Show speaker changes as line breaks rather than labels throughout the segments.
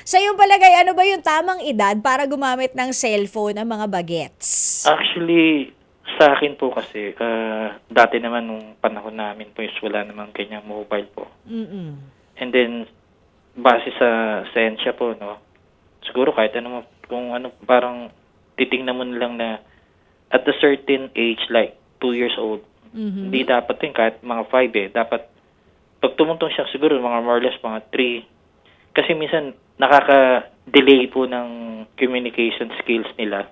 Sa iyong palagay, ano ba yung tamang edad para gumamit ng cellphone ang mga bagets?
Actually, sa akin po kasi, dati naman nung panahon namin po is wala namang ganyang mobile po.
Mm-mm.
And then, base sa sensya po, no, siguro kahit ano, kung ano, parang titingnan mo na lang na at a certain age, like 2 years old, hindi dapat yun, kahit mga 5 dapat, pag tumuntong siya, siguro mga more or less, mga 3. Kasi minsan, nakaka-delay po ng communication skills nila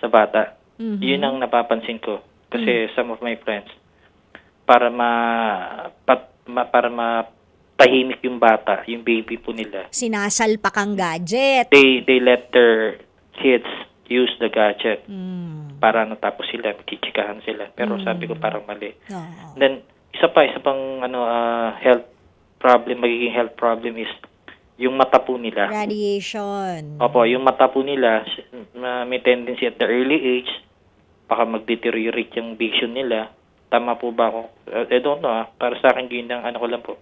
sa bata. Yun ang napapansin ko. Kasi some of my friends, para mapahimik yung bata, yung baby po nila,
Sinasalpak ang gadget.
they let their kids use the gadget
Mm.
para tapos sila, magchichikahan sila. Pero sabi ko parang mali.
Oo.
Then, isa pang magiging health problem is yung mata po nila.
Radiation.
Opo, yung mata po nila, may tendency at the early age, baka mag-deteriorate yung vision nila. Tama po ba ako? I don't know, para sa akin, yun ang ano ko lang po.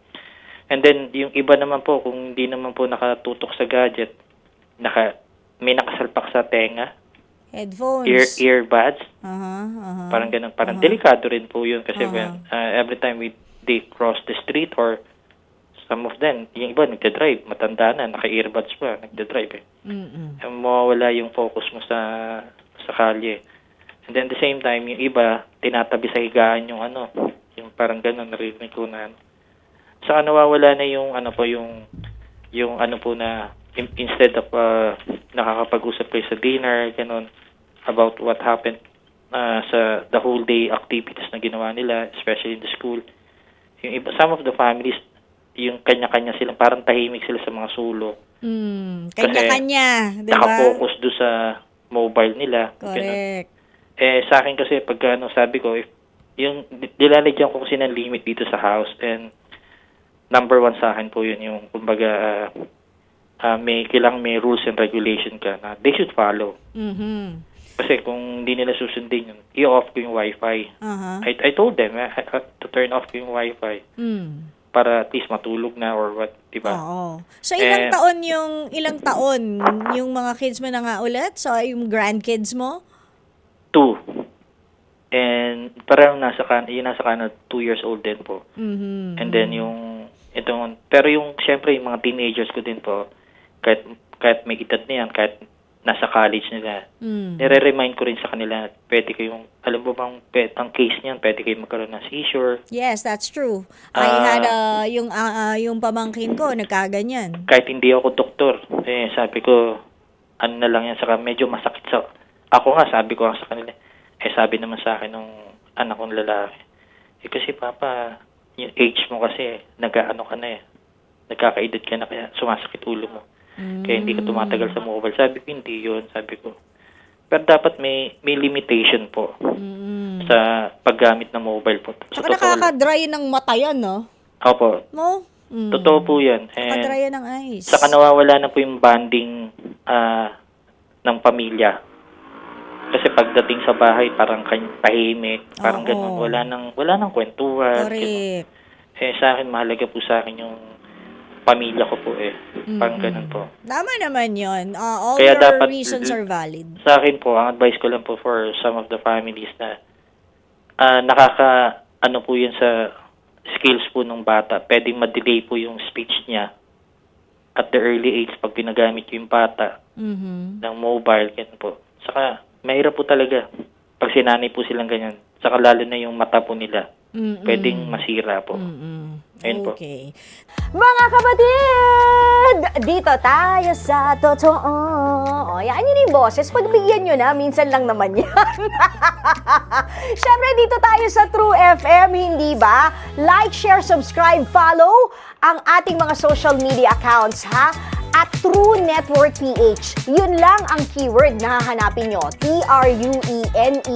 And then, yung iba naman po, kung hindi naman po nakatutok sa gadget, may nakasalpak sa tenga,
Headphones.
earbuds,
Aha.
parang ganun. Parang delikado rin po yun kasi every time they cross the street or some of them, yung iba nagdadrive, matanda na, naka-earbuds pa, nagdadrive mawawala yung focus mo sa kalye. And then at the same time, yung iba, tinatabi sa higaan yung yung parang ganun, narinig ko na saka nawawala na yung na instead of nakakapag-usap kayo sa dinner, ganun, about what happened sa the whole day activities na ginawa nila, especially in the school. Yung iba, some of the families, yung kanya-kanya silang, parang tahimik sila sa mga sulok.
Kanya-kanya, di ba?
Nakafocus doon sa mobile nila.
Correct.
Ganun. Sa akin kasi, pag sabi ko, yung dilalagyan ko kasi ng limit dito sa house, and number 1 sa akin po yun, yung kumbaga, kailangan may rules and regulation ka na they should follow. Kasi kung hindi nila susundin yun, i-off ko yung wifi. I told them to turn off ko yung wifi para at least matulog na or what, diba?
Oo. So ilang taon yung mga kids mo na nga ulit? So yung grandkids mo?
2. And parang nasa Canada, 2 years old din po. And then pero yung syempre yung mga teenagers ko din po, kahit may edad na yan, kahit nasa college nila, nire-remind ko rin sa kanila, pwede kayong, alam mo bang, ang case niyan, pwede kayong magkaroon ng seizure.
Yes, that's true. I had yung pamangkin ko, nagkaganyan.
Kahit hindi ako doktor, sabi ko, ano na lang yan, saka medyo masakit ako nga, sabi ko sa kanila, sabi naman sa akin nung anak kong lalaki, kasi papa, yung age mo kasi, nag-ano ka na nagkakaedad ka na, kaya sumasakit ulo mo. Kaya hindi ka tumatagal sa mobile. Sabi ko, hindi yun. Sabi ko. Pero dapat may limitation po sa paggamit ng mobile po.
Saka nakaka-dry ng mata yan, no?
Opo.
No?
Totoo po yan.
Nakaka-dry yan ng eyes.
Saka nawawala na po yung bonding ng pamilya. Kasi pagdating sa bahay, parang tahimik, parang ganun. Wala nang kwentuhan.
Correct.
Sa akin, mahalaga po sa akin yung pamilya ko po Parang ganun po.
Tama naman yun. All
Kaya
your
dapat,
reasons are valid.
Sa akin po, ang advice ko lang po for some of the families na po yun sa skills po ng bata. Pwedeng ma-delay po yung speech niya at the early age pag pinagamit yung bata ng mobile. Ganun po. Saka, mahirap po talaga pag sinanay po silang ganyan. Saka lalo na yung mata po nila. Pwedeng masira po. Ayun po.
Okay. Mga kapatid! Dito tayo sa totoo. O, yan yun yung boses. Pagbigyan nyo na, minsan lang naman yan. Siyempre, dito tayo sa True FM, hindi ba? Like, share, subscribe, follow ang ating mga social media accounts, ha? At True Network PH. Yun lang ang keyword na hahanapin nyo. TRUENETWORK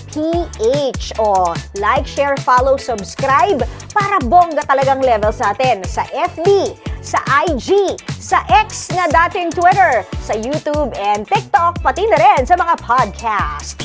PH. O, like, share, follow, subscribe para bongga talagang level sa atin. Sa FB, sa IG, sa X na dating Twitter, sa YouTube and TikTok, pati na rin sa mga podcast.